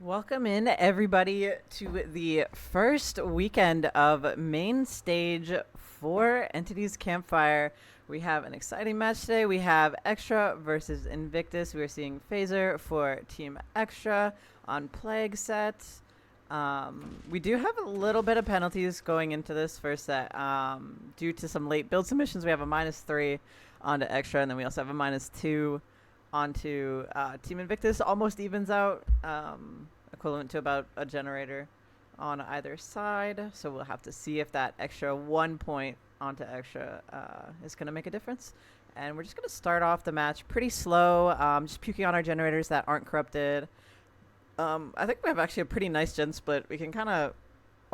Welcome in, everybody, to the first weekend of Mainstage for Entities Campfire. We have an exciting match today. We have XTRA versus Invictus. We are seeing Phaser for Team XTRA on Plague set. We do have a little bit of penalties going into this first set. Due to some late build submissions, we have a -3 onto XTRA, and then we also have a -2 onto Team Invictus. Almost evens out, equivalent to about a generator on either side. So we'll have to see if that extra 1 point onto XTRA is going to make a difference. And we're just going to start off the match pretty slow, just puking on our generators that aren't corrupted. I think we have actually a pretty nice gen split. We can kind of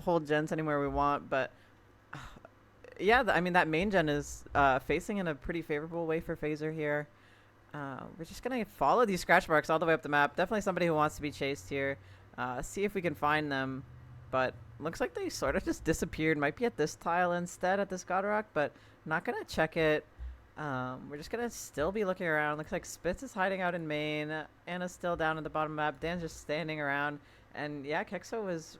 hold gens anywhere we want, but yeah, I mean, that main gen is facing in a pretty favorable way for Phaser here. We're just going to follow these scratch marks all the way up the map. Definitely somebody who wants to be chased here. See if we can find them. But looks like they sort of just disappeared. Might be at this tile instead, at this God Rock, but not going to check it. We're just going to still be looking around. Looks like Spitz is hiding out in main. Anna's still down at the bottom map. Dan's just standing around. And yeah, Kexo was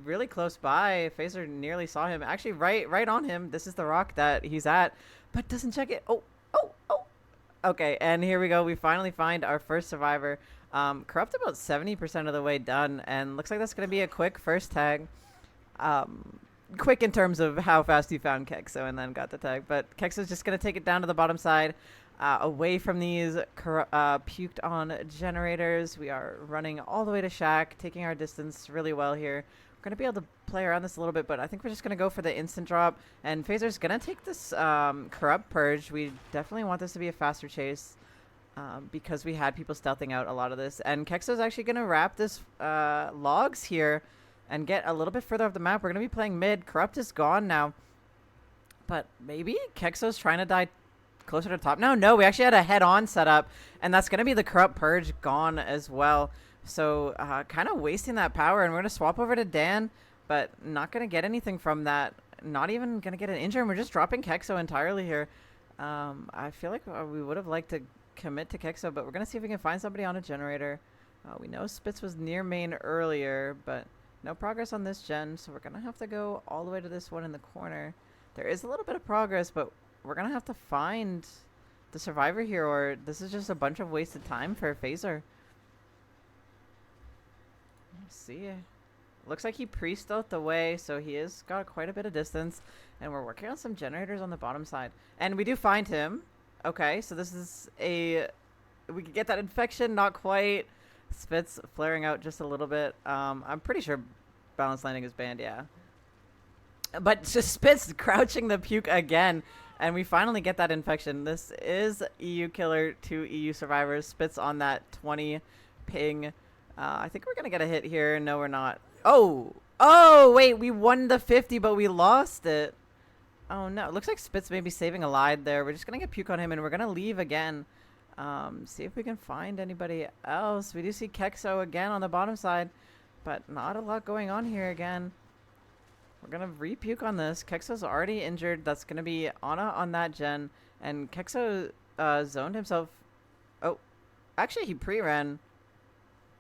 really close by. Phaser nearly saw him. Actually, right on him. This is the rock that he's at, but doesn't check it. Oh. Okay, and here we go. We finally find our first survivor. Corrupt about 70% of the way done, and looks like that's going to be a quick first tag. Quick in terms of how fast you found Kexo and then got the tag, but Kexo's just going to take it down to the bottom side, away from these puked on generators. We are running all the way to Shack, taking our distance really well here. We're going to be able to play around this a little bit, but I think we're just going to go for the instant drop. And Phaser's going to take this Corrupt Purge. We definitely want this to be a faster chase because we had people stealthing out a lot of this. And Kexo's actually going to wrap this logs here and get a little bit further up the map. We're going to be playing mid. Corrupt is gone now. But maybe Kexo's trying to die closer to top. No, we actually had a head-on setup, and that's going to be the Corrupt Purge gone as well. So kind of wasting that power, and we're going to swap over to Dan, but not going to get anything from that. Not even going to get an injury, and we're just dropping Kexo entirely here. I feel like we would have liked to commit to Kexo, but we're going to see if we can find somebody on a generator. We know Spitz was near main earlier, but no progress on this gen, so we're going to have to go all the way to this one in the corner. There is a little bit of progress, but we're going to have to find the survivor here, or this is just a bunch of wasted time for Phaser. See, looks like he pre-stealthed away, so he has got quite a bit of distance, and we're working on some generators on the bottom side, and we do find him. Okay, so this is we could get that infection, not quite. Spitz flaring out just a little bit. I'm pretty sure balance landing is banned, yeah, but just Spitz crouching the puke again, and we finally get that infection. This is EU killer to EU survivors. Spitz on that 20 ping. I think we're going to get a hit here. No, we're not. Oh, wait. We won the 50, but we lost it. Oh, no. It looks like Spitz may be saving a line there. We're just going to get puke on him, and we're going to leave again. See if we can find anybody else. We do see Kexo again on the bottom side, but not a lot going on here again. We're going to re-puke on this. Kexo's already injured. That's going to be Anna on that gen, and Kexo zoned himself. Oh, actually, he pre-ran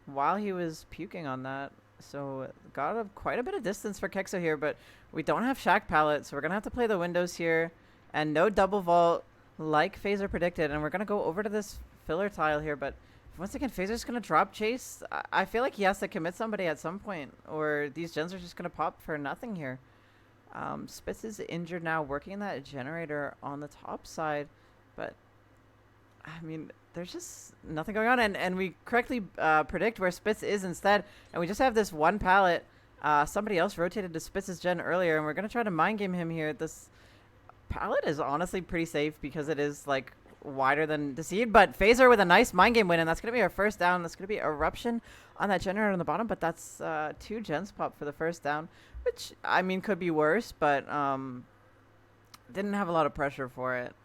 while he was puking on that, so got quite a bit of distance for Kexo here, but we don't have Shack pallet, so we're gonna have to play the windows here, and no double vault like Phaser predicted, and we're gonna go over to this filler tile here, but once again Phaser's gonna drop chase. I feel like he has to commit somebody at some point, or these gens are just gonna pop for nothing here. Spitz is injured now, working that generator on the top side, but I mean, there's just nothing going on, and we correctly predict where Spitz is instead, and we just have this one pallet. Somebody else rotated to Spitz's gen earlier, and we're going to try to mind game him here. This pallet is honestly pretty safe because it is, like, wider than Deceived, but Phaser with a nice mind game win, and that's going to be our first down. That's going to be Eruption on that generator on the bottom, but that's 2 gens pop for the first down, which, I mean, could be worse, but didn't have a lot of pressure for it.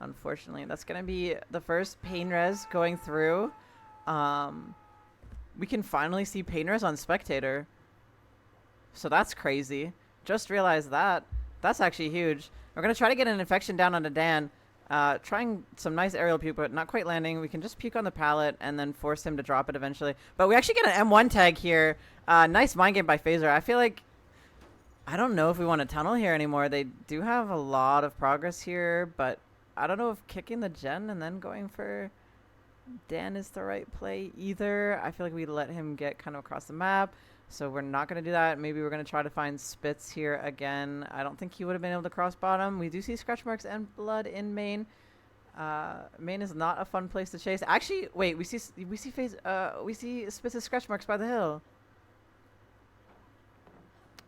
Unfortunately, that's going to be the first pain res going through. We can finally see pain res on spectator. So that's crazy. Just realized that. That's actually huge. We're going to try to get an infection down onto Dan. Trying some nice aerial puke, but not quite landing. We can just puke on the pallet and then force him to drop it eventually. But we actually get an M1 tag here. Nice mind game by Phaser. I feel like I don't know if we want to tunnel here anymore. They do have a lot of progress here, but I don't know if kicking the gen and then going for Dan is the right play either. I feel like we let him get kind of across the map, so we're not going to do that. Maybe we're going to try to find Spitz here again. I don't think he would have been able to cross bottom. We do see scratch marks and blood in main. Main is not a fun place to chase. Actually, wait, we see Spitz's scratch marks by the hill.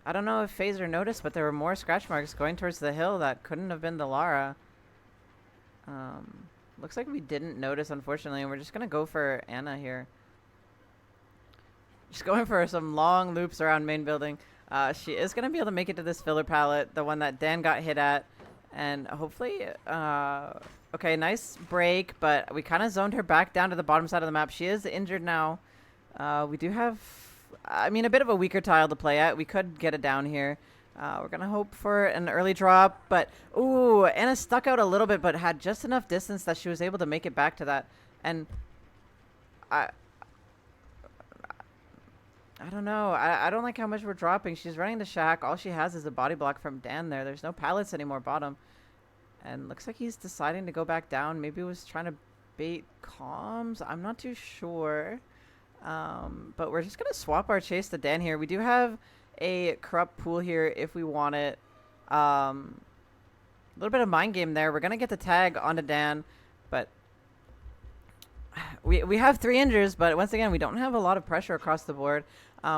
I don't know if Phaser noticed, but there were more scratch marks going towards the hill that couldn't have been the Lara. Looks like we didn't notice, unfortunately, and we're just going to go for Anna here. Just going for some long loops around main building. She is going to be able to make it to this filler pallet, the one that Dan got hit at. And hopefully, okay, nice break, but we kind of zoned her back down to the bottom side of the map. She is injured now. We do have, I mean, a bit of a weaker tile to play at. We could get it down here. We're going to hope for an early drop, but, ooh, Anna stuck out a little bit, but had just enough distance that she was able to make it back to that. And I don't know. I don't like how much we're dropping. She's running the shack. All she has is a body block from Dan there. There's no pallets anymore bottom. And looks like he's deciding to go back down. Maybe he was trying to bait comms. I'm not too sure. But we're just going to swap our chase to Dan here. We do have a corrupt pool here if we want it. A little bit of mind game there. We're going to get the tag onto Dan. But we have 3 injures, but once again, we don't have a lot of pressure across the board.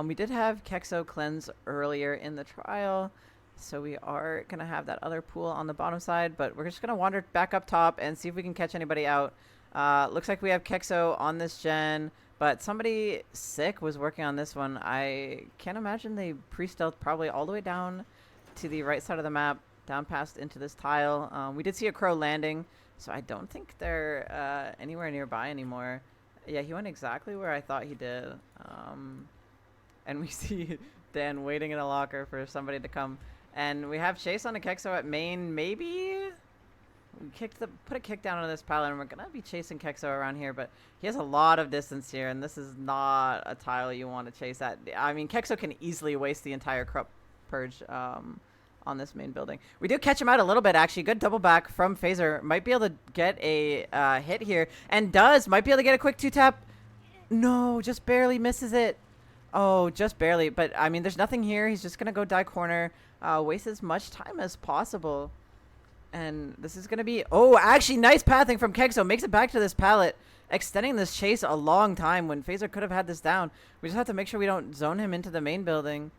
We did have Kexo cleanse earlier in the trial, so we are going to have that other pool on the bottom side, but we're just going to wander back up top and see if we can catch anybody out. Looks like we have Kexo on this gen, but somebody sick was working on this one. I can't imagine they pre-stealth probably all the way down to the right side of the map, down past into this tile. We did see a crow landing, so I don't think they're anywhere nearby anymore. Yeah, he went exactly where I thought he did. And we see Dan waiting in a locker for somebody to come. And we have Chase on a Kexo at main. Maybe we put a kick down on this pallet, and we're going to be chasing Kexo around here. But he has a lot of distance here, and this is not a tile you want to chase at. I mean, Kexo can easily waste the entire Corrupt Purge on this main building. We do catch him out a little bit, actually. Good double back from Phaser. Might be able to get a hit here. And might be able to get a quick 2-tap. No, just barely misses it. Oh, just barely. But, I mean, there's nothing here. He's just going to go die corner. Waste as much time as possible. And this is going to be... Oh, actually, nice pathing from Kexo. Makes it back to this pallet. Extending this chase a long time when Phaser could have had this down. We just have to make sure we don't zone him into the main building.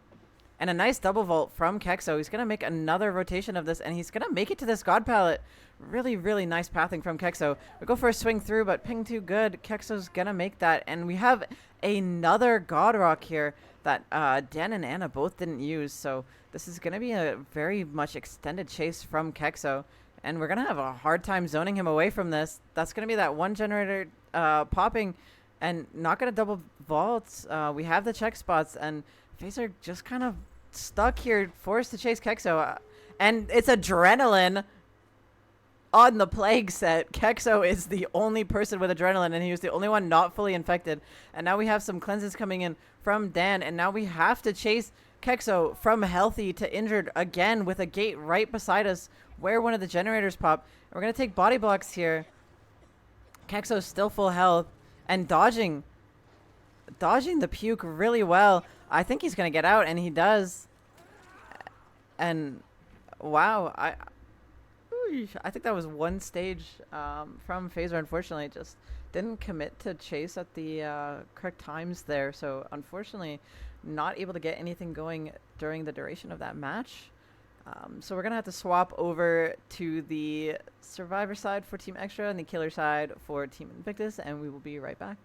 And a nice double vault from Kexo. He's going to make another rotation of this, and he's going to make it to this God pallet. Really, really nice pathing from Kexo. We go for a swing through, but ping too good. Kexo's going to make that. And we have another God Rock here that Dan and Anna both didn't use. So this is going to be a very much extended chase from Kexo. And we're going to have a hard time zoning him away from this. That's going to be that one generator popping and not going to double vaults. We have the check spots, and Phaser just kind of stuck here, forced to chase Kexo. And it's adrenaline on the plague set. Kexo is the only person with adrenaline, and he was the only one not fully infected. And now we have some cleanses coming in from Dan, and now we have to chase Kexo from healthy to injured again with a gate right beside us where one of the generators pop. We're going to take body blocks here. Kexo's still full health and dodging the puke really well. I think he's going to get out, and he does. And wow, I think that was one stage from Phaser. Unfortunately, just didn't commit to chase at the correct times there. So unfortunately, not able to get anything going during the duration of that match. So we're going to have to swap over to the Survivor side for Team XTRA and the Killer side for Team Invictus, and we will be right back.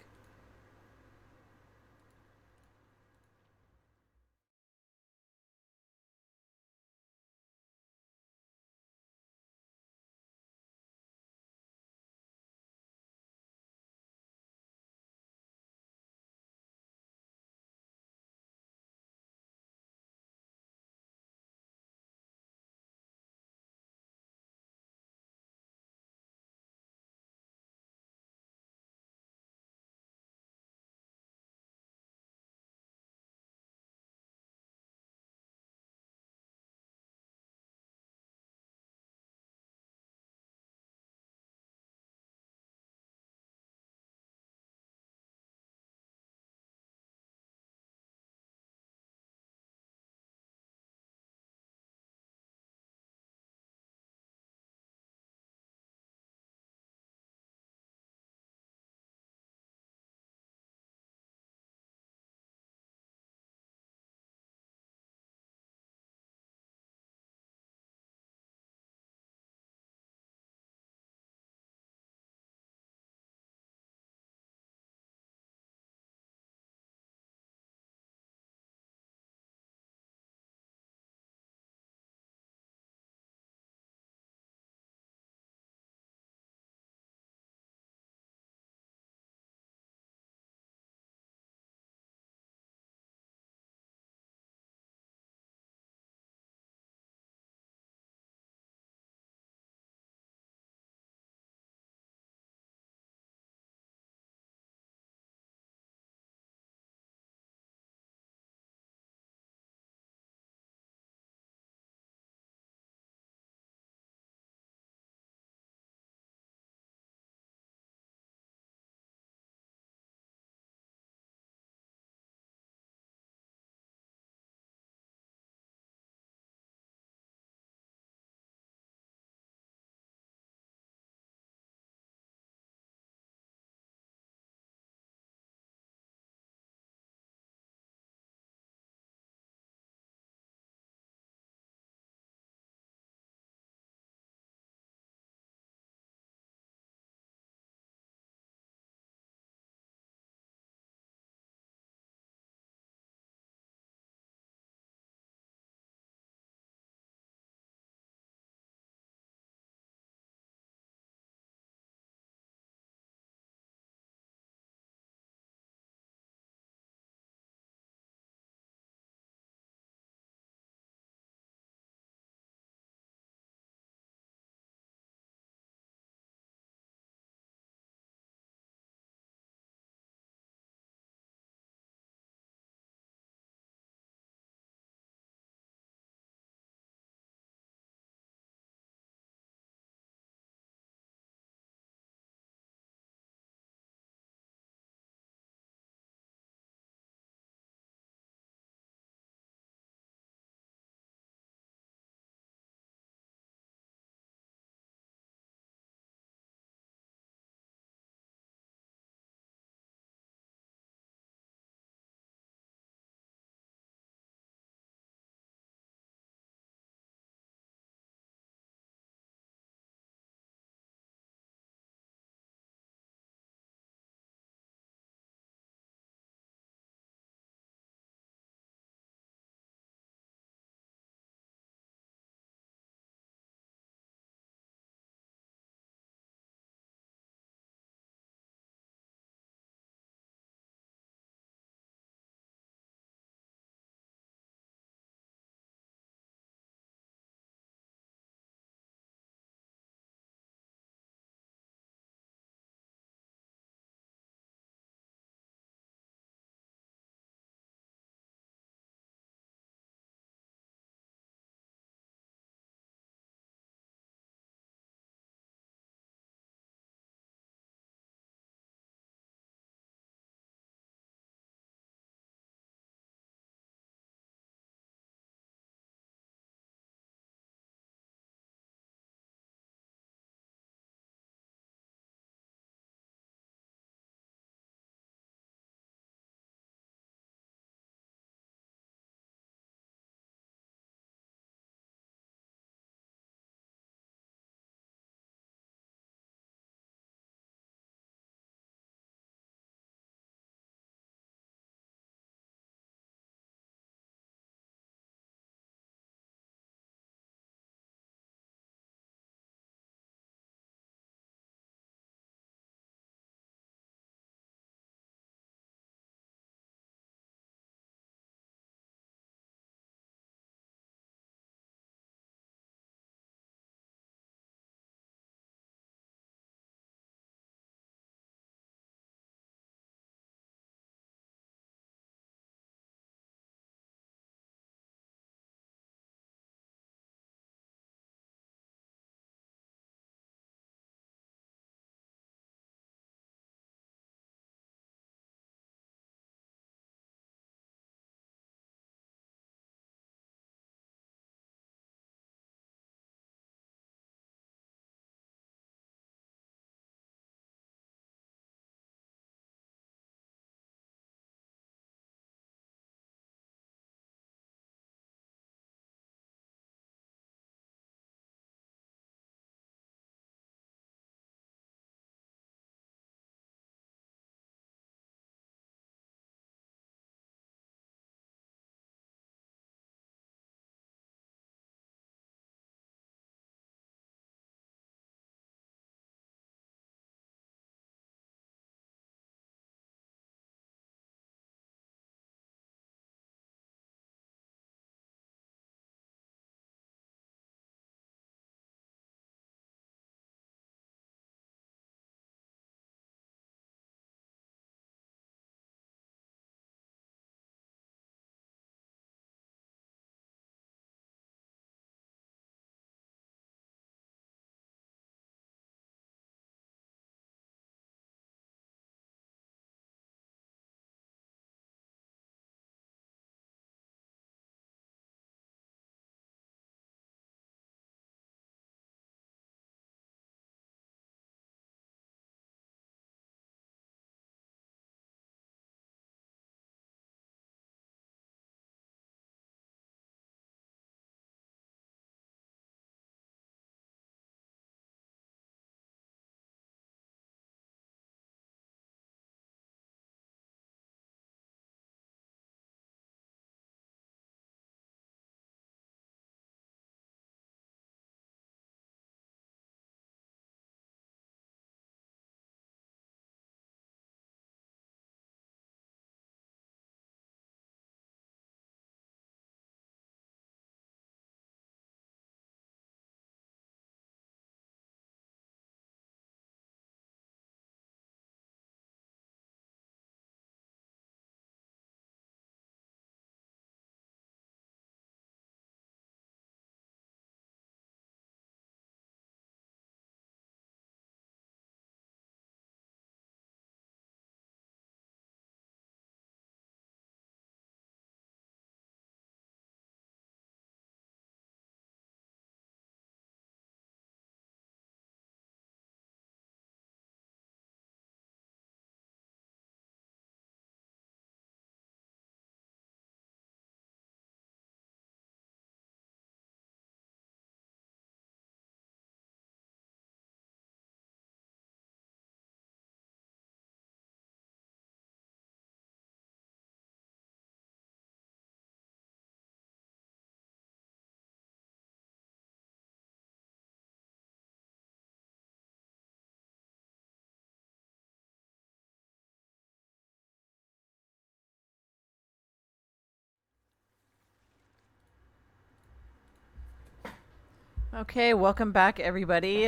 Okay, welcome back, everybody.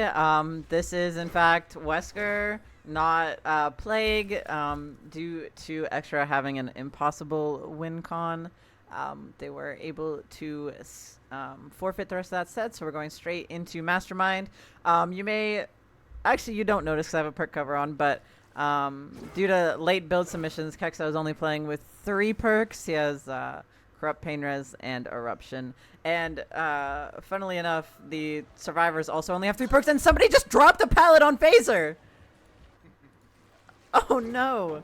This is, in fact, Wesker, not Plague, due to XTRA having an impossible win con. They were able to forfeit the rest of that set, so we're going straight into Mastermind. You may... Actually, you don't notice because I have a perk cover on, but due to late build submissions, Kexo is only playing with 3 perks. He has Corrupt, Pain Res, and Eruption. And funnily enough, the survivors also only have 3 perks, and somebody just dropped a pallet on Phaser! Oh no!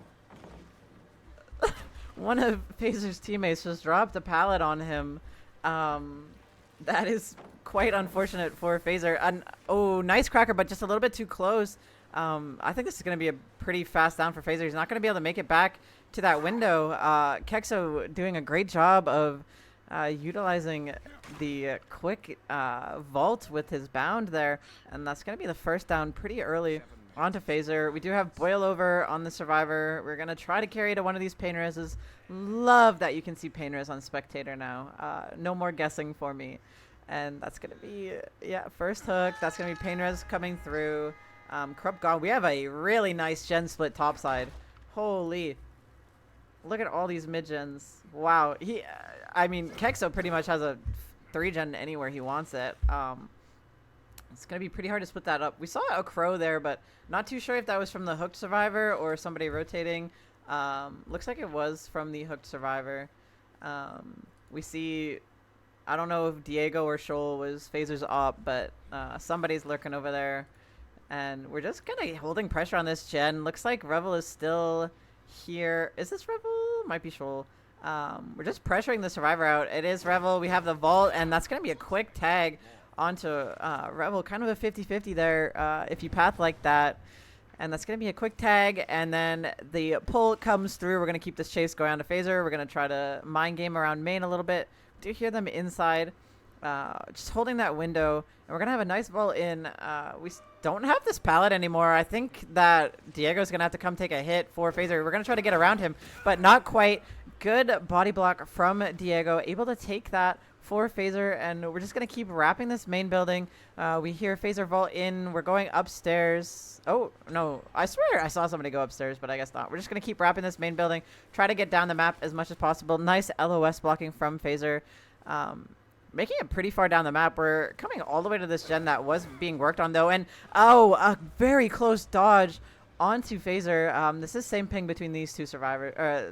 One of Phaser's teammates just dropped a pallet on him. That is quite unfortunate for Phaser. And oh, nice cracker, but just a little bit too close. I think this is going to be a pretty fast down for Phaser. He's not going to be able to make it back to that window. Kexo doing a great job of utilizing the quick vault with his bound there, and that's going to be the first down pretty early onto Phaser. We do have Boil Over on the Survivor. We're going to try to carry to one of these Pain Reses. Love that you can see Pain Res on Spectator now. No more guessing for me. And that's going to be, yeah, first hook. That's going to be Pain Res coming through. Corrupt gone. We have a really nice gen split topside. Holy. Look at all these mid-gens. Wow. I mean, Kexo pretty much has a 3-gen anywhere he wants it. It's going to be pretty hard to split that up. We saw a crow there, but not too sure if that was from the hooked survivor or somebody rotating. Looks like it was from the hooked survivor. We see... I don't know if Diego or Shoal was Phaser's op, but somebody's lurking over there. And we're just kind of holding pressure on this gen. Looks like Revel is still here. Is this Revel? Might be Shoal. We're just pressuring the survivor out. It is Revel. We have the vault, and that's going to be a quick tag onto Revel. Kind of a 50-50 there if you path like that. And that's going to be a quick tag, and then the pull comes through. We're going to keep this chase going on to Phaser. We're going to try to mind game around main a little bit. Do hear them inside, just holding that window, and we're gonna have a nice vault in. We don't have this pallet anymore. I think that Diego's gonna have to come take a hit for Phaser. We're gonna try to get around him, but not quite. Good body block from Diego, able to take that for Phaser, and we're just gonna keep wrapping this main building. We hear Phaser vault in. We're going upstairs. Oh no, I swear I saw somebody go upstairs, but I guess not. We're just gonna keep wrapping this main building, try to get down the map as much as possible. Nice LOS blocking from Phaser, making it pretty far down the map. We're coming all the way to this gen that was being worked on though, and oh, a very close dodge onto Phaser. This is same ping between these two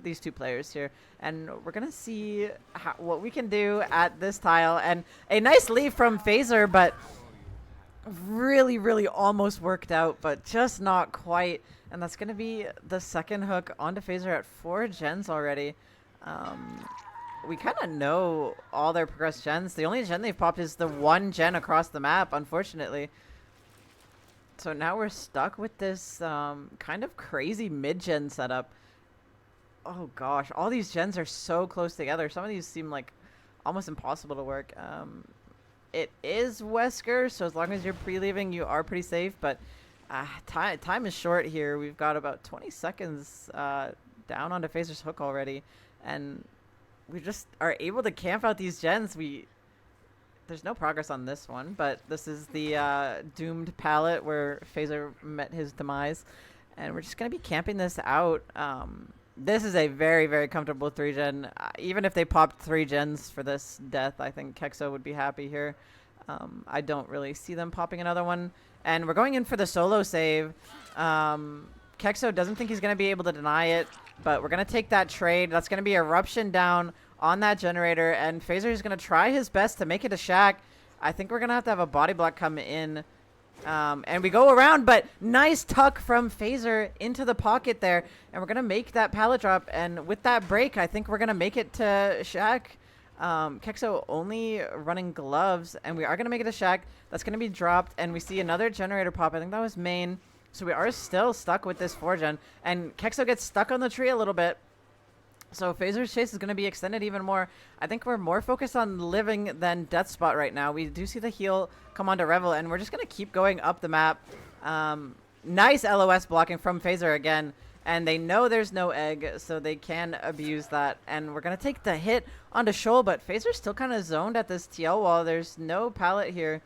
these two players here, and we're gonna see what we can do at this tile. And a nice leave from Phaser, but really almost worked out, but just not quite. And that's gonna be the second hook onto Phaser at 4 gens already. We kind of know all their progressed gens. The only gen they've popped is the 1 gen across the map, unfortunately. So now we're stuck with this kind of crazy mid-gen setup. Oh gosh, all these gens are so close together. Some of these seem like almost impossible to work. It is Wesker, so as long as you're pre-leaving, you are pretty safe. But time is short here. We've got about 20 seconds down onto Phaser's hook already. And we just are able to camp out these gens. There's no progress on this one, but this is the doomed pallet where Phaser met his demise. And we're just going to be camping this out. This is a very comfortable 3-gen. Even if they popped 3 gens for this death, I think Kexo would be happy here. I don't really see them popping another one. And we're going in for the solo save. Kexo doesn't think he's going to be able to deny it, but we're going to take that trade. That's going to be Eruption down on that generator, and Phaser is going to try his best to make it a shack. I think we're going to have a body block come in. And we go around, but nice tuck from Phaser into the pocket there. And we're going to make that pallet drop. And with that break, I think we're going to make it to shack. Kexo only running gloves, and we are going to make it a shack. That's going to be dropped, and we see another generator pop. I think that was main. So we are still stuck with this 4-gen. And Kexo gets stuck on the tree a little bit. So Phaser's chase is going to be extended even more. I think we're more focused on living than death spot right now. We do see the heal come onto Revel, and we're just going to keep going up the map. Nice LOS blocking from Phaser again. And they know there's no egg, so they can abuse that. And we're going to take the hit onto Shoal, but Phaser's still kind of zoned at this TL wall. There's no pallet here.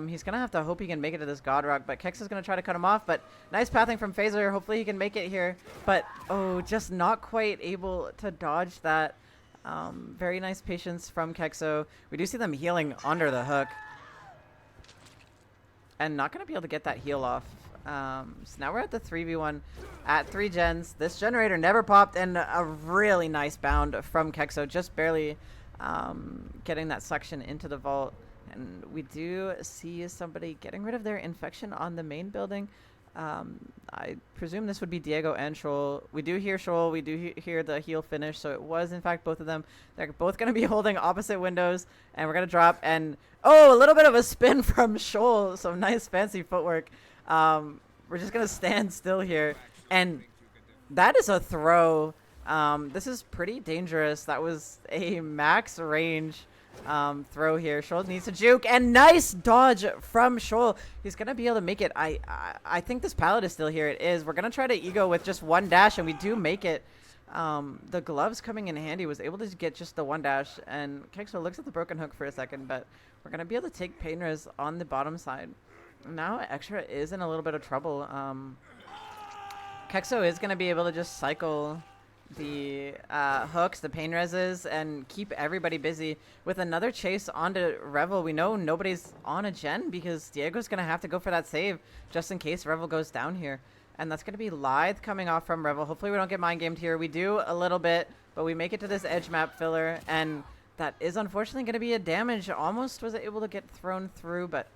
He's going to have to hope he can make it to this God Rock, but Kex is going to try to cut him off, but nice pathing from Phaser. Hopefully he can make it here, but oh, just not quite able to dodge that. Very nice patience from Kexo. We do see them healing under the hook. And not going to be able to get that heal off. So now we're at the 3v1 at 3 gens. This generator never popped, and a really nice bound from Kexo. Just barely getting that suction into the vault. And we do see somebody getting rid of their infection on the main building. I presume this would be Diego and Shoal. We do hear Shoal. We do hear the heal finish. So it was, in fact, both of them. They're both going to be holding opposite windows. And we're going to drop. And, oh, a little bit of a spin from Shoal. Some nice fancy footwork. We're just going to stand still here. And that is a throw. This is pretty dangerous. That was a max range throw here. Shoal needs to juke, and nice dodge from Shoal. He's gonna be able to make it. I think this pallet is still here. It is. We're gonna try to ego with just one dash, and we do make it. The gloves coming in handy. Was able to get just the one dash, and Kexo looks at the broken hook for a second, but we're gonna be able to take pain res on the bottom side. Now XTRA is in a little bit of trouble. Kexo is gonna be able to just cycle the hooks, the pain reses, and keep everybody busy with another chase onto Revel. We know nobody's on a gen because Diego's going to have to go for that save just in case Revel goes down here. And that's going to be Lithe coming off from Revel. Hopefully we don't get mind gamed here. We do a little bit, but we make it to this edge map filler, and that is unfortunately going to be a damage. Almost was able to get thrown through, but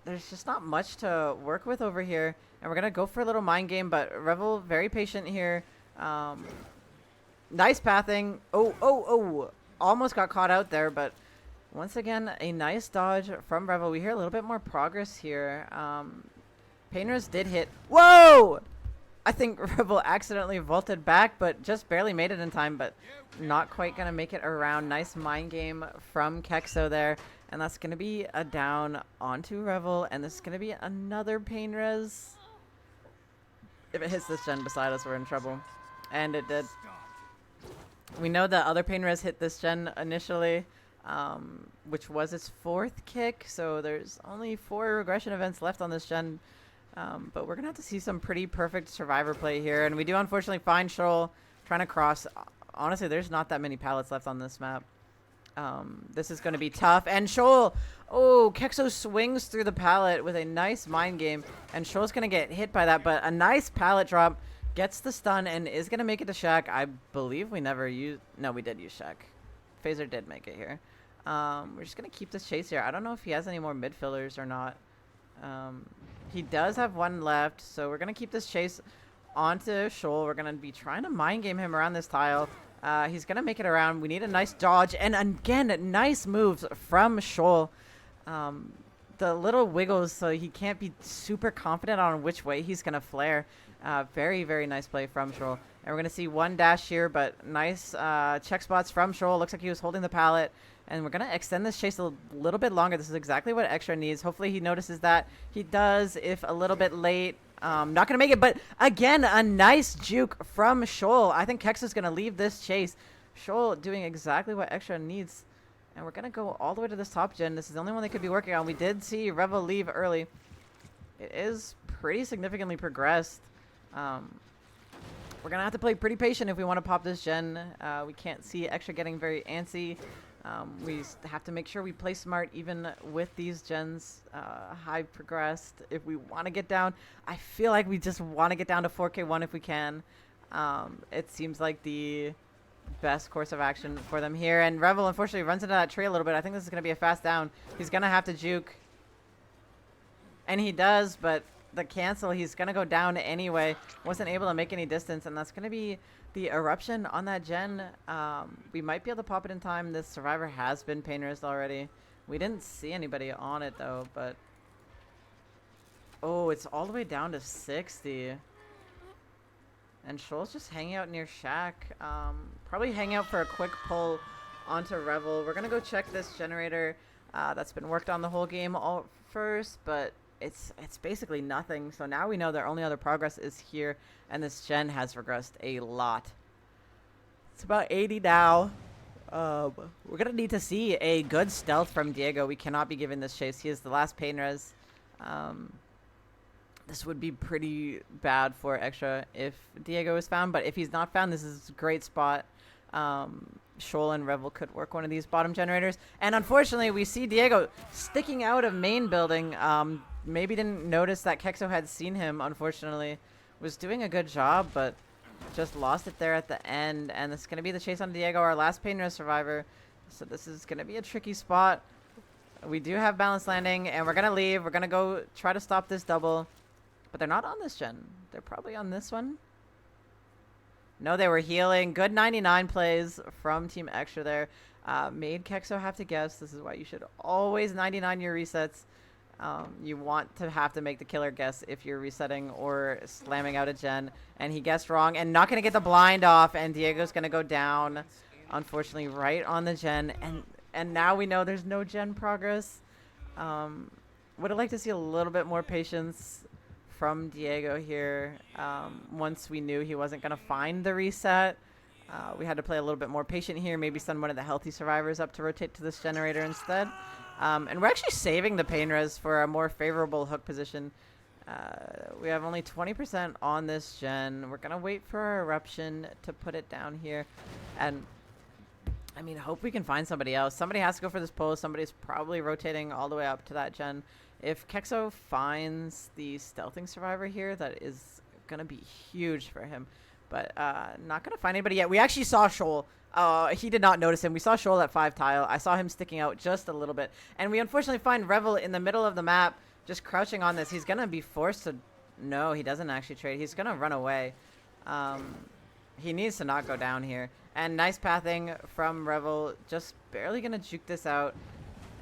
there's just not much to work with over here. And we're going to go for a little mind game, but Revel very patient here. Nice pathing. Oh. Almost got caught out there, but once again, a nice dodge from Revel. We hear a little bit more progress here. Painers did hit. Whoa! I think Revel accidentally vaulted back, but just barely made it in time, but not quite going to make it around. Nice mind game from Kexo there. And that's going to be a down onto Revel, and this is going to be another pain res. If it hits this gen beside us, we're in trouble. And it did. We know the other pain res hit this gen initially, which was its 4th kick, so there's only 4 regression events left on this gen. But we're going to have to see some pretty perfect survivor play here, and we do unfortunately find Shoal trying to cross. Honestly, there's not that many pallets left on this map. This is going to be tough, and Shoal, oh, Kexo swings through the pallet with a nice mind game, and Shoal's going to get hit by that, but a nice pallet drop. Gets the stun and is going to make it to Shaq. I believe we never used... No, we did use Shaq. Phaser did make it here. We're just going to keep this chase here. I don't know if he has any more mid fillers or not. He does have one left, so we're going to keep this chase onto Shoal. We're going to be trying to mind game him around this tile. He's going to make it around. We need a nice dodge. And again, nice moves from Shoal. The little wiggles so he can't be super confident on which way he's going to flare. Very, very nice play from Shoal. And we're going to see one dash here, but nice check spots from Shoal. Looks like he was holding the pallet. And we're going to extend this chase a little bit longer. This is exactly what XTRA needs. Hopefully he notices that. He does, if a little bit late. Not going to make it, but again, a nice juke from Shoal. I think Kex is going to leave this chase. Shoal doing exactly what XTRA needs. And we're going to go all the way to this top gen. This is the only one they could be working on. We did see Revel leave early. It is pretty significantly progressed. We're going to have to play pretty patient if we want to pop this gen. We can't see XTRA getting very antsy. We have to make sure we play smart even with these gens high progressed. If we want to get down, I feel like we just want to get down to 4K1 if we can. It seems like the best course of action for them here. And Revel unfortunately runs into that tree a little bit. I think this is going to be a fast down. He's going to have to juke. And he does, but the cancel, he's going to go down anyway. Wasn't able to make any distance, and that's going to be the eruption on that gen. We might be able to pop it in time. This survivor has been pain risked already. We didn't see anybody on it though, but oh, it's all the way down to 60. And Shoal's just hanging out near Shaq. Probably hang out for a quick pull onto Revel. We're gonna go check this generator that's been worked on the whole game first, but it's basically nothing. So now we know their only other progress is here, and this gen has regressed a lot. It's about 80 now. We're gonna need to see a good stealth from Diego. We cannot be giving this chase. He is the last pain res. Um, this would be pretty bad for Extra if Diego is found, but if he's not found, this is a great spot. Shoal and Revel could work one of these bottom generators. And unfortunately, we see Diego sticking out of main building. Maybe didn't notice that Kexo had seen him, unfortunately. Was doing a good job, but just lost it there at the end. And this is going to be the chase on Diego, our last pain res survivor. So this is going to be a tricky spot. We do have balance landing, and we're going to leave. We're going to go try to stop this double. But they're not on this gen. They're probably on this one. No, they were healing. Good 99 plays from Team Extra there. Made Kexo have to guess. This is why you should always 99 your resets. You want to have to make the killer guess if you're resetting or slamming out a gen. And he guessed wrong and not going to get the blind off. And Diego's going to go down, unfortunately, right on the gen. And now we know there's no gen progress. Would have liked to see a little bit more patience from Diego here. Once we knew he wasn't going to find the reset, we had to play a little bit more patient here. Maybe send one of the healthy survivors up to rotate to this generator instead. And we're actually saving the pain res for a more favorable hook position. We have only 20% on this gen. We're going to wait for our eruption to put it down here. And I mean, hope we can find somebody else. Somebody has to go for this pull. Somebody's probably rotating all the way up to that gen. If Kexo finds the stealthing survivor here, that is going to be huge for him. But not going to find anybody yet. We actually saw Shoal. He did not notice him. We saw Shoal at 5 tile. I saw him sticking out just a little bit. And we unfortunately find Revel in the middle of the map, just crouching on this. He's going to be forced to... No, he doesn't actually trade. He's going to run away. He needs to not go down here. And nice pathing from Revel. Just barely going to juke this out.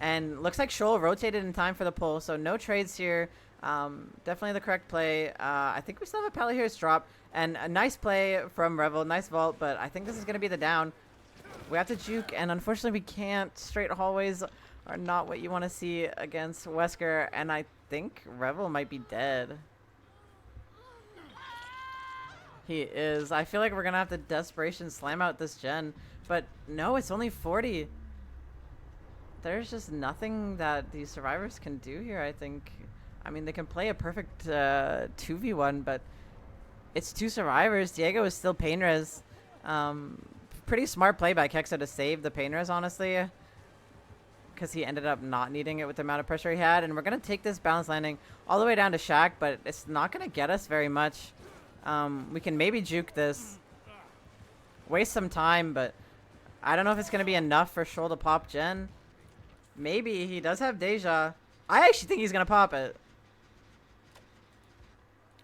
And looks like Shoal rotated in time for the pull, so no trades here. Definitely the correct play. I think we still have a Pally here's drop. And a nice play from Revel. Nice vault, but I think this is going to be the down. We have to juke, and unfortunately we can't. Straight hallways are not what you want to see against Wesker, and I think Revel might be dead. He is. I feel like we're going to have to desperation slam out this gen, but no, it's only 40. There's just nothing that these survivors can do here, I think. I mean, they can play a perfect 2v1, but it's 2 survivors. Diego is still pain res. Pretty smart play by Kexo to save the pain res, honestly, because he ended up not needing it with the amount of pressure he had. And we're going to take this balance landing all the way down to Shack, but it's not going to get us very much. We can maybe juke this. Waste some time, but I don't know if it's going to be enough for Shoal to pop gen. Maybe. He does have Deja. I actually think he's going to pop it.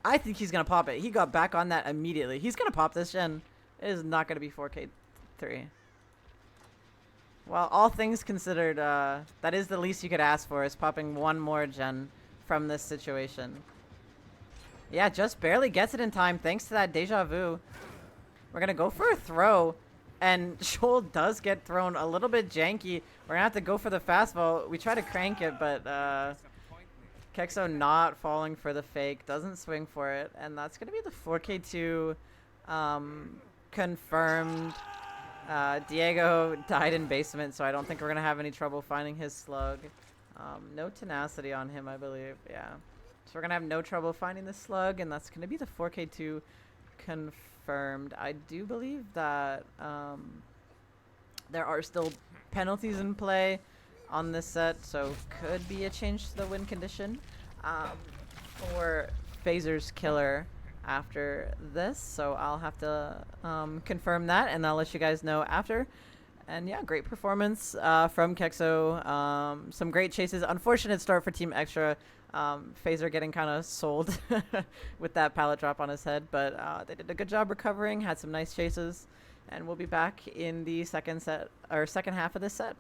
I think he's going to pop it. He got back on that immediately. He's going to pop this gen. It is not going to be 4K3. Well, all things considered, that is the least you could ask for, is popping one more gen from this situation. Yeah, just barely gets it in time thanks to that Deja Vu. We're going to go for a throw. And Shoal does get thrown a little bit janky. We're going to have to go for the fastball. We try to crank it, but Kexo not falling for the fake. Doesn't swing for it. And that's going to be the 4K2 confirmed. Diego died in basement, so I don't think we're going to have any trouble finding his slug. No tenacity on him, I believe. Yeah. So we're going to have no trouble finding the slug, and that's going to be the 4K2 confirmed. I do believe that there are still penalties in play on this set, so could be a change to the win condition for Phaser's killer after this. So I'll have to confirm that, and I'll let you guys know after. And yeah, great performance from Kexo. Some great chases. Unfortunate start for Team Extra. Phaser getting kind of sold with that pallet drop on his head, but they did a good job recovering, had some nice chases, and we'll be back in the second half of this set.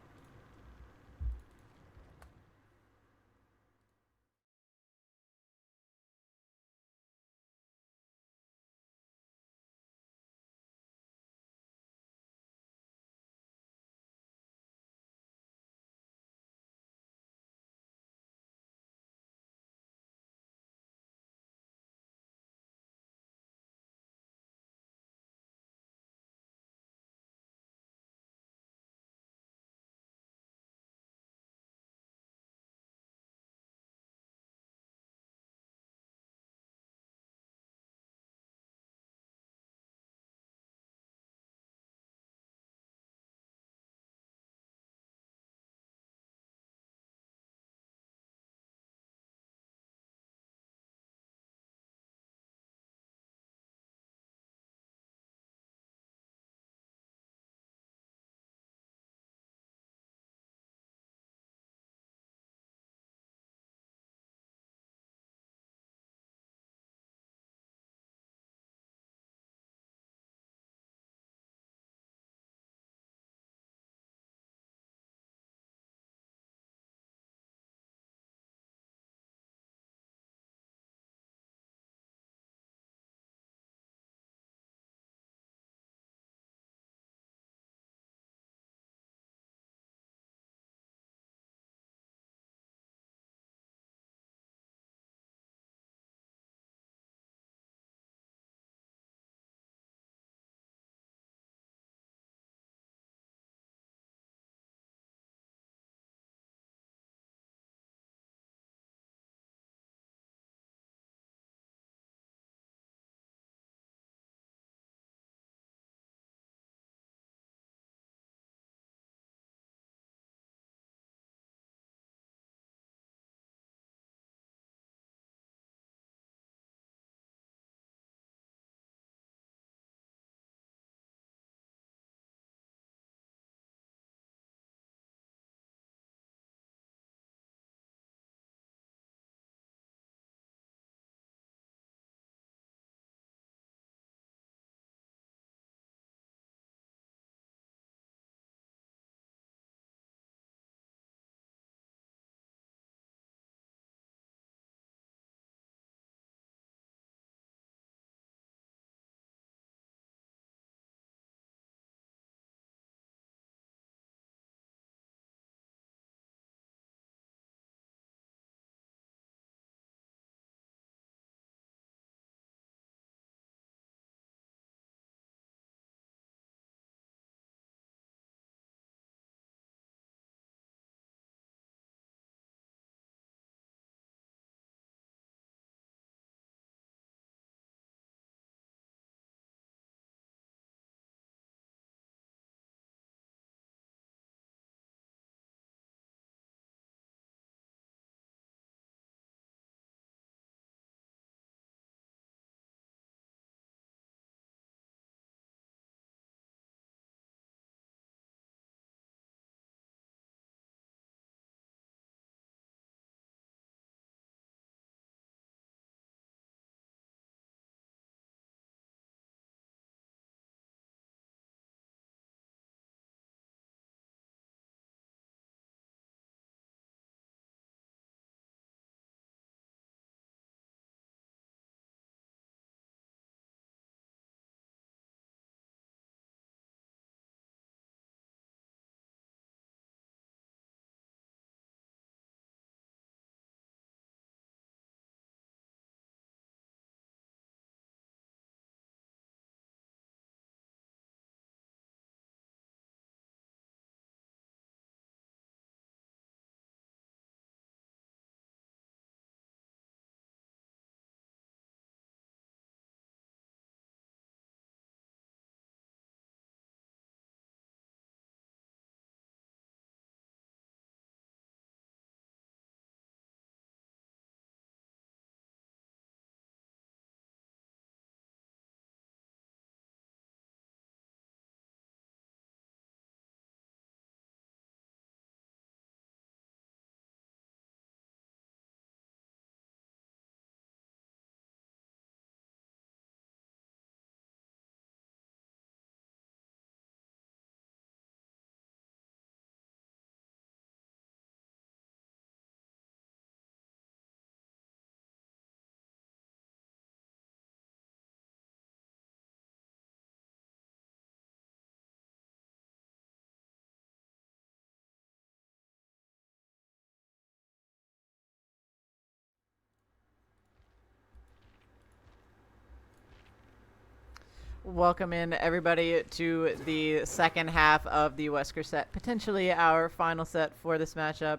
Welcome in everybody to the second half of the Wesker set, potentially our final set for this matchup.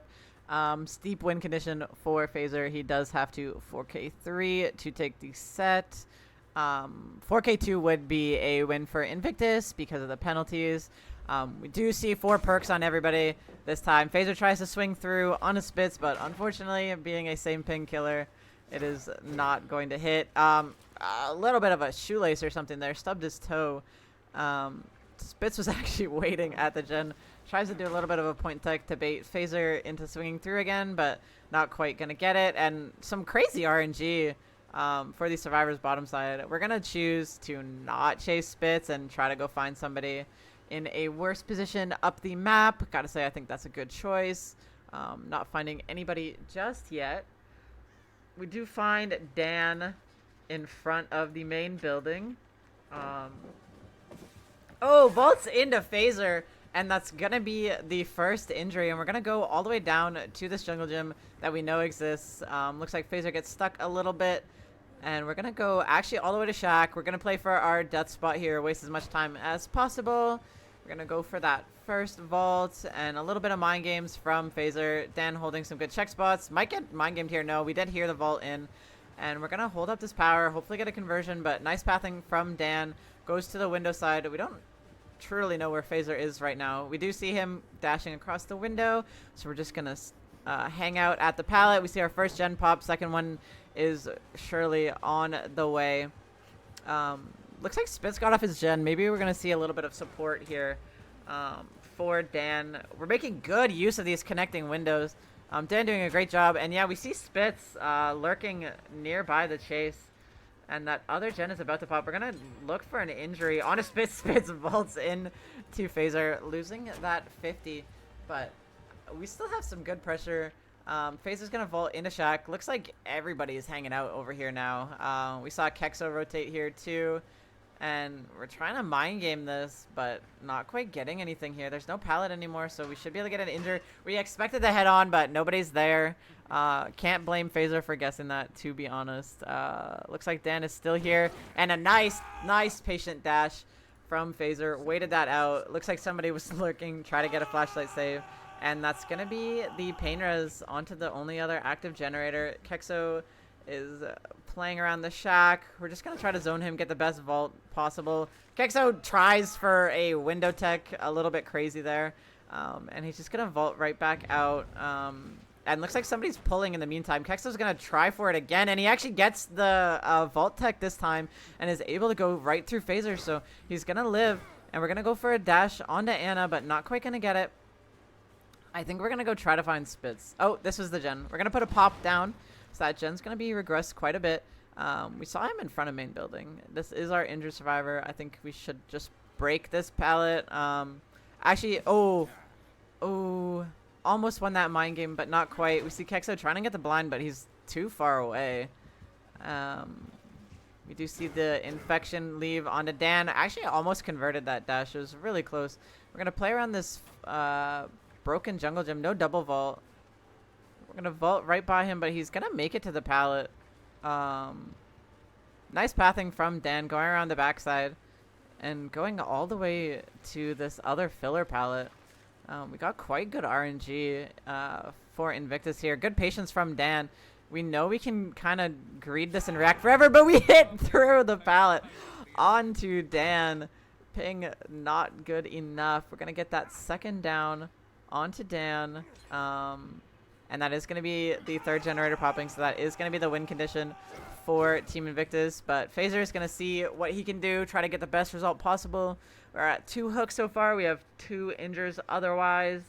Steep win condition for Phaser. He does have to 4K3 to take the set. 4K2 would be a win for Invictus because of the penalties. We do see 4 perks on everybody this time. Phaser tries to swing through on a Spitz, but unfortunately, being a same ping killer, it is not going to hit. A little bit of a shoelace or something there. Stubbed his toe. Spitz was actually waiting at the gen. Tries to do a little bit of a point tech to bait Phaser into swinging through again, but not quite going to get it. And some crazy RNG for the Survivors bottom side. We're going to choose to not chase Spitz and try to go find somebody in a worse position up the map. Gotta say, I think that's a good choice. Not finding anybody just yet. We do find Dan in front of the main building. Oh, vaults into Phaser, and that's gonna be the first injury, and we're gonna go all the way down to this jungle gym that we know exists. Looks like Phaser gets stuck a little bit, and we're gonna go actually all the way to Shack. We're gonna play for our death spot here, waste as much time as possible. We're gonna go for that first vault and a little bit of mind games from Phaser. Dan holding some good check spots. Might get mind gamed here. No, we did hear the vault in. And we're going to hold up this power, hopefully get a conversion, but nice pathing from Dan. Goes to the window side. We don't truly know where Phaser is right now. We do see him dashing across the window, so we're just going to hang out at the pallet. We see our first gen pop. Second one is surely on the way. Looks like Spitz got off his gen. Maybe we're going to see a little bit of support here for Dan. We're making good use of these connecting windows. Dan doing a great job, and yeah, we see Spitz lurking nearby the chase, and that other gen is about to pop. We're gonna look for an injury on a Spitz. Spitz vaults in to Phaser, losing that 50, but we still have some good pressure. Phaser's gonna vault into Shack. Looks like everybody is hanging out over here now. We saw Kexo rotate here too. And we're trying to mind game this, but not quite getting anything here. There's no pallet anymore, so we should be able to get an injury. We expected to head on, but nobody's there. Can't blame Phaser for guessing that, to be honest. Looks like Dan is still here. And a nice patient dash from Phaser. Waited that out. Looks like somebody was lurking, try to get a flashlight save. And that's going to be the pain res onto the only other active generator. Kexo is playing around the Shack. We're just going to try to zone him, get the best vault possible. Kexo tries for a window tech, a little bit crazy there. And he's just going to vault right back out. And looks like somebody's pulling in the meantime. Kexo's going to try for it again, and he actually gets the vault tech this time and is able to go right through Phaser. So he's going to live, and we're going to go for a dash onto Anna, but not quite going to get it. I think we're going to go try to find Spitz. Oh, this was the gen. We're going to put a pop down. So that gen's going to be regressed quite a bit. We saw him in front of main building. This is our injured survivor. I think we should just break this pallet. Actually, almost won that mind game, but not quite. We see Kexo trying to get the blind, but he's too far away. We do see the infection leave onto Dan. Actually, almost converted that dash. It was really close. We're going to play around this broken jungle gym. No double vault. We're going to vault right by him, but he's going to make it to the pallet. Nice pathing from Dan, going around the backside and going all the way to this other filler pallet. We got quite good RNG for Invictus here. Good patience from Dan. We know we can kind of greed this and react forever, but we hit through the pallet onto Dan. Ping not good enough. We're going to get that second down onto Dan. And that is going to be the third generator popping, so that is going to be the win condition for Team Invictus. But Phaser is going to see what he can do, try to get the best result possible. We're at 2 hooks so far. We have 2 injures otherwise.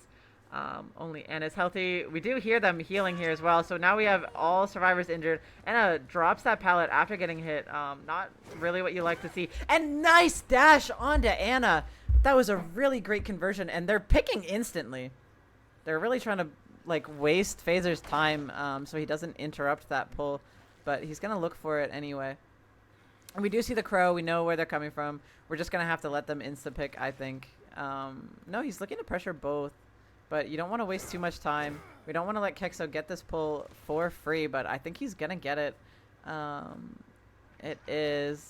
Only Anna's healthy. We do hear them healing here as well. So now we have all survivors injured. Anna drops that pallet after getting hit. Not really what you like to see. And nice dash onto Anna. That was a really great conversion. And they're picking instantly. They're really trying to waste Phaser's time so he doesn't interrupt that pull. But he's going to look for it anyway. And we do see the crow. We know where they're coming from. We're just going to have to let them insta-pick, I think. No, he's looking to pressure both. But you don't want to waste too much time. We don't want to let Kexo get this pull for free, but I think he's going to get it.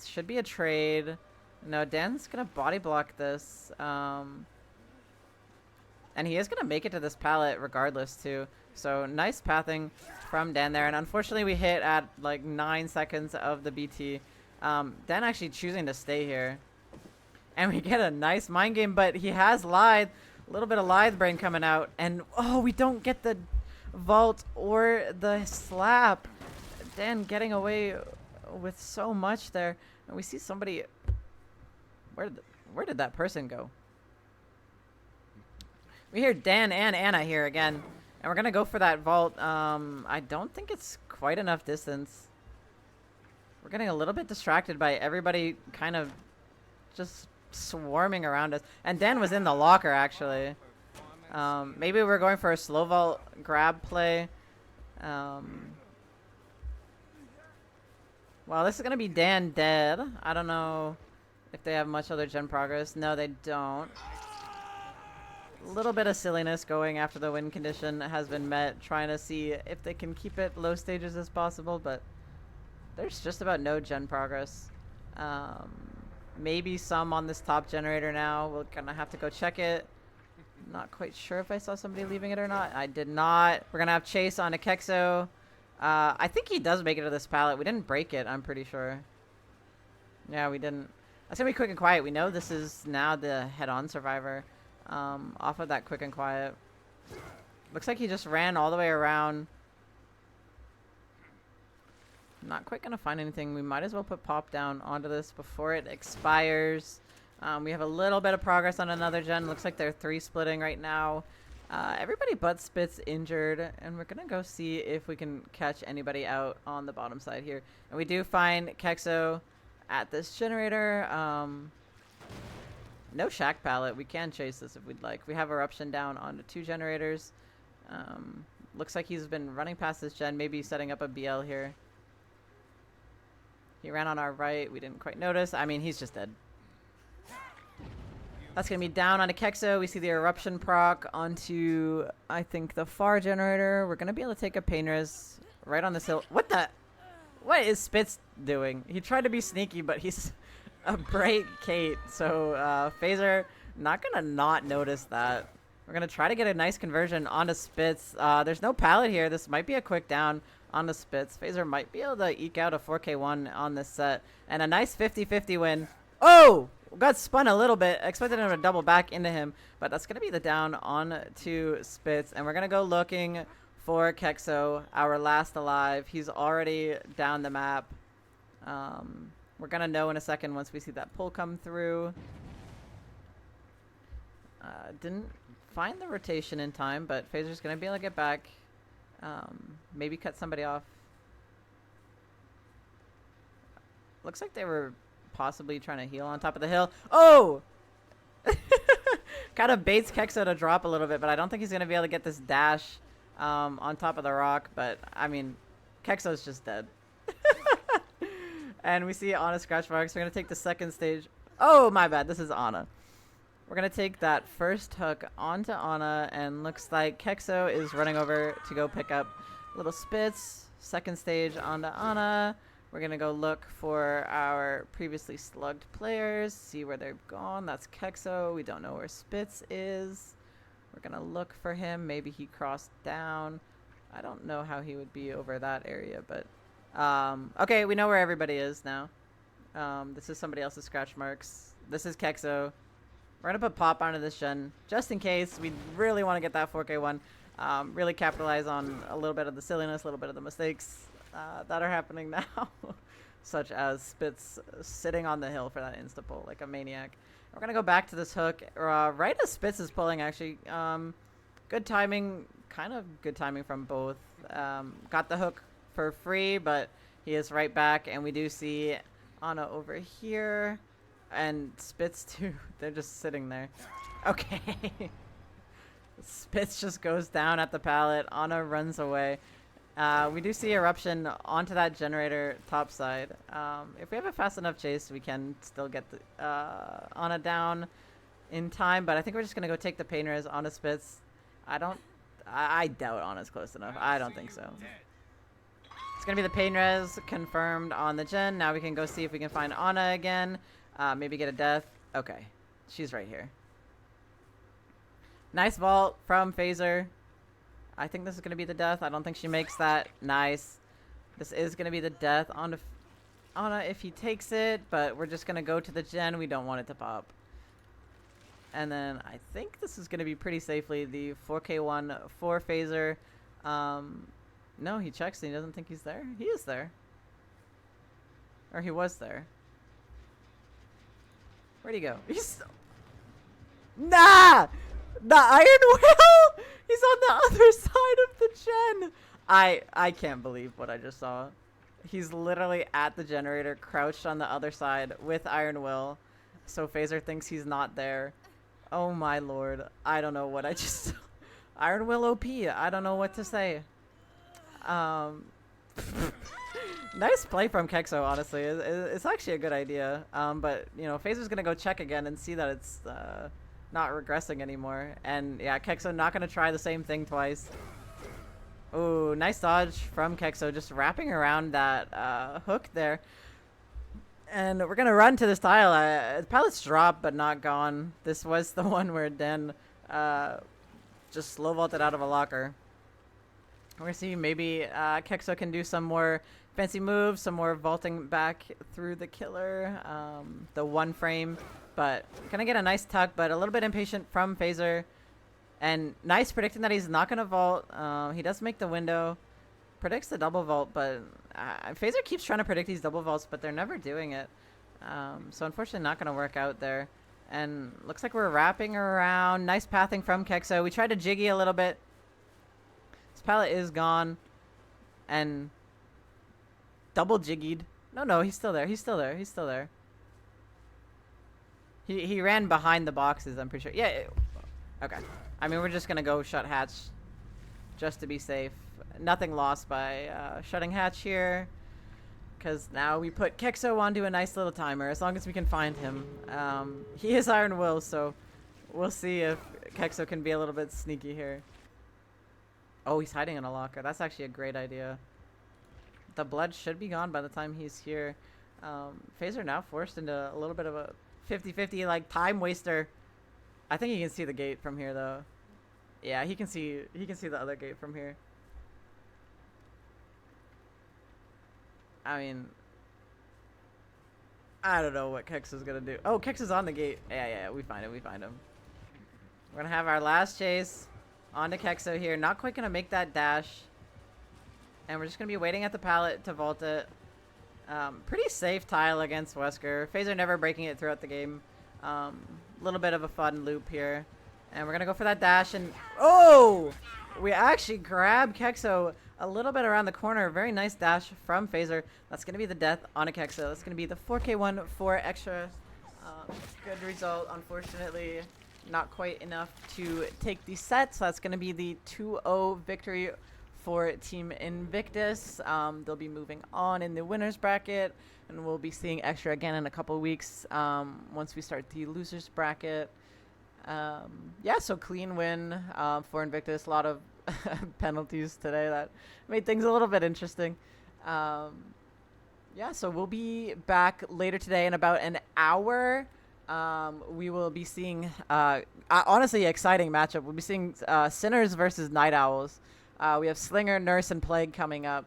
Should be a trade. No, Dan's gonna body block this. And he is gonna make it to this pallet regardless too. So nice pathing from Dan there. And unfortunately we hit at like 9 seconds of the BT. Dan actually choosing to stay here. And we get a nice mind game, but he has Lithe. A little bit of Lithe brain coming out. And oh, we don't get the vault or the slap. Dan getting away with so much there. And we see somebody... Where did that person go? We hear Dan and Anna here again. And we're going to go for that vault. I don't think it's quite enough distance. We're getting a little bit distracted by everybody kind of just swarming around us. And Dan was in the locker, actually. Maybe we're going for a slow vault grab play. Well, this is going to be Dan dead. I don't know if they have much other gen progress. No, they don't. A little bit of silliness going after the win condition has been met, trying to see if they can keep it low stages as possible, but there's just about no gen progress. Maybe some on this top generator now. We're gonna have to go check it. Not quite sure if I saw somebody leaving it or not. I did not. We're gonna have Chase on a Kexo. I think he does make it to this pallet. We didn't break it, I'm pretty sure. Yeah, we didn't. That's gonna be quick and quiet. We know this is now the head-on survivor. Off of that quick and quiet. Looks like he just ran all the way around. Not quite gonna find anything. We might as well put Pop down onto this before it expires. We have a little bit of progress on another gen. Looks like they're 3-splitting right now. Everybody but Spitz injured, and we're gonna go see if we can catch anybody out on the bottom side here. And we do find Kexo at this generator. No shack pallet. We can chase this if we'd like. We have Eruption down onto 2 generators. Looks like he's been running past this gen, maybe setting up a BL here. He ran on our right. We didn't quite notice. I mean, he's just dead. That's going to be down onto Kexo. We see the Eruption proc onto, I think, the far generator. We're going to be able to take a pain res right on this hill. What the? What is Spitz doing? He tried to be sneaky, but he's a bright Kate. So, Phaser, not going to not notice that. We're going to try to get a nice conversion onto Spitz. There's no pallet here. This might be a quick down onto Spitz. Phaser might be able to eke out a 4K1 on this set. And a nice 50-50 win. Oh! Got spun a little bit. Expected him to double back into him. But that's going to be the down on to Spitz. And we're going to go looking for Kexo, our last alive. He's already down the map. We're going to know in a second once we see that pull come through. Didn't find the rotation in time, but Phaser's going to be able to get back. Maybe cut somebody off. Looks like they were possibly trying to heal on top of the hill. Oh! Kind of baits Kexo to drop a little bit, but I don't think he's going to be able to get this dash on top of the rock. But, I mean, Kexo's just dead. And we see Anna scratch marks. We're going to take the second stage. Oh, my bad. This is Anna. We're going to take that first hook onto Anna, and looks like Kexo is running over to go pick up little Spitz. Second stage onto Anna. We're going to go look for our previously slugged players, see where they've gone. That's Kexo. We don't know where Spitz is. We're going to look for him. Maybe he crossed down. I don't know how he would be over that area, but... okay, we know where everybody is now. This is somebody else's scratch marks. This is Kexo. We're going to put Pop onto this gen, just in case we really want to get that 4K1. Really capitalize on a little bit of the silliness, a little bit of the mistakes that are happening now. Such as Spitz sitting on the hill for that insta-pull like a maniac. We're going to go back to this hook. Right as Spitz is pulling, actually. Good timing, kind of good timing from both. Got the hook for free, but he is right back. And we do see Anna over here. And Spitz too. They're just sitting there. Okay. Spitz just goes down at the pallet. Anna runs away. We do see Eruption onto that generator top side. If we have a fast enough chase, we can still get the, Anna down in time. But I think we're just going to go take the pain res onto Spitz. I doubt Anna's close enough. I don't think so. It's going to be the pain res confirmed on the gen. Now we can go see if we can find Anna again. Maybe get a death. Okay. She's right here. Nice vault from Phaser. I think this is going to be the death. I don't think she makes that. Nice. This is going to be the death on if he takes it, but we're just going to go to the gen. We don't want it to pop. And then I think this is going to be pretty safely the 4K1 for Phaser. No, he checks and he doesn't think he's there. He is there. Or he was there. Where'd he go? He's... Nah! The Iron Will! He's on the other side of the gen! I can't believe what I just saw. He's literally at the generator, crouched on the other side with Iron Will. So Phaser thinks he's not there. Oh my lord. I don't know what I just saw. Iron Will OP. I don't know what to say. Nice play from Kexo, honestly. It's actually a good idea. But, you know, Phaser's going to go check again and see that it's not regressing anymore. And, yeah, Kexo not going to try the same thing twice. Ooh, nice dodge from Kexo, just wrapping around that hook there. And we're going to run to this tile. Pallet's dropped, but not gone. This was the one where Den just slow vaulted out of a locker. We're going to see maybe Kexo can do some more fancy moves, some more vaulting back through the killer, the one frame. But going to get a nice tuck, but a little bit impatient from Phaser. And nice predicting that he's not going to vault. He does make the window. Predicts the double vault, but Phaser keeps trying to predict these double vaults, but they're never doing it. So unfortunately not going to work out there. And looks like we're wrapping around. Nice pathing from Kexo. We tried to jiggy a little bit. This pallet is gone. And double jiggied. No, he's still there. He's still there. He's still there. He ran behind the boxes, I'm pretty sure. Yeah. Okay. I mean, we're just going to go shut hatch just to be safe. Nothing lost by shutting hatch here. Because now we put Kexo onto a nice little timer, as long as we can find him. He is Iron Will, so we'll see if Kexo can be a little bit sneaky here. Oh, he's hiding in a locker. That's actually a great idea. The blood should be gone by the time he's here. Phaser now forced into a little bit of a 50-50 like time waster. I think he can see the gate from here though. Yeah, he can see the other gate from here. I mean, I don't know what Kexo's gonna do. Oh, Kexo's on the gate. Yeah, we find him. We're gonna have our last chase onto Kexo here. Not quite gonna make that dash. And we're just gonna be waiting at the pallet to vault it. Pretty safe tile against Wesker. Phaser never breaking it throughout the game. Little bit of a fun loop here. And we're gonna go for that dash and oh! We actually grab Kexo a little bit around the corner. Very nice dash from Phaser. That's gonna be the death on a Kexo. That's gonna be the 4K1 for extra. Good result. Unfortunately, not quite enough to take the set. So that's gonna be the 2-0 victory for Team Invictus. They'll be moving on in the winners bracket, and we'll be seeing Extra again in a couple of weeks once we start the losers bracket. Yeah, so clean win for Invictus. A lot of penalties today that made things a little bit interesting. Yeah, so we'll be back later today in about an hour. We will be seeing, honestly, exciting matchup. We'll be seeing Sinners versus Night Owls. We have Slinger, Nurse, and Plague coming up.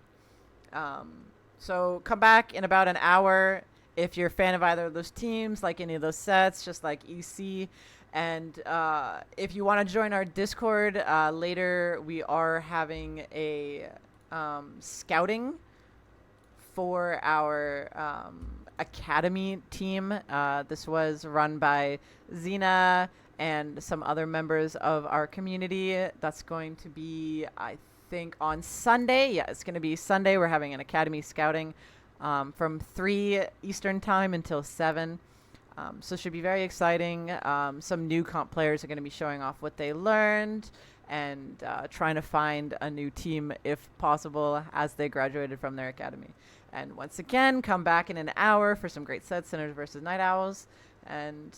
So come back in about an hour if you're a fan of either of those teams, like any of those sets, just like EC. And if you want to join our Discord later, we are having a scouting for our academy team. This was run by Xena and some other members of our community. That's going to be, I think, on Sunday. Yeah, it's going to be Sunday. We're having an academy scouting from 3 Eastern time until 7. So it should be very exciting. Some new comp players are going to be showing off what they learned and trying to find a new team if possible as they graduated from their academy. And once again, come back in an hour for some great sets, Sinners versus Night Owls. And